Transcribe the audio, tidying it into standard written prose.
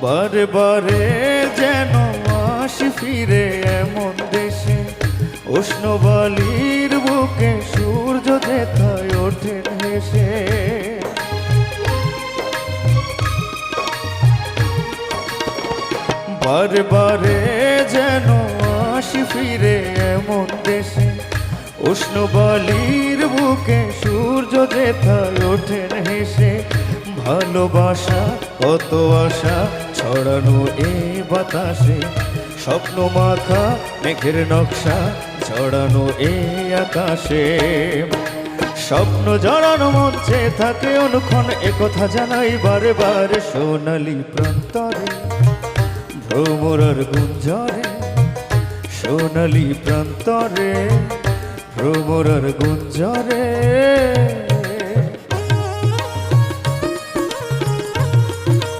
বারে বারে যেন আসি ফিরে এমন দেশে, উষ্ণ বালির বুকে সূর্য যেথায় ওঠেন হেসে। বারে বারে যেন আসি ফিরে এমন দেশে, উষ্ণ বালির বুকে সূর্য যেথায় ওঠেন হেসে। ভালোবাসা কত আশা ছড়ানো এ বাতাসে, স্বপ্ন মাখা মেঘের নকশা ছড়ানো এ আকাশে। স্বপ্ন জড়ানো মঞ্চে থাকে অনুক্ষণ, একথা জানাই বারে বারে। সোনালি প্রান্তরে ভ্রমরার গুঞ্জরে, সোনালি প্রান্তরে ভ্রমরার গুঞ্জরে।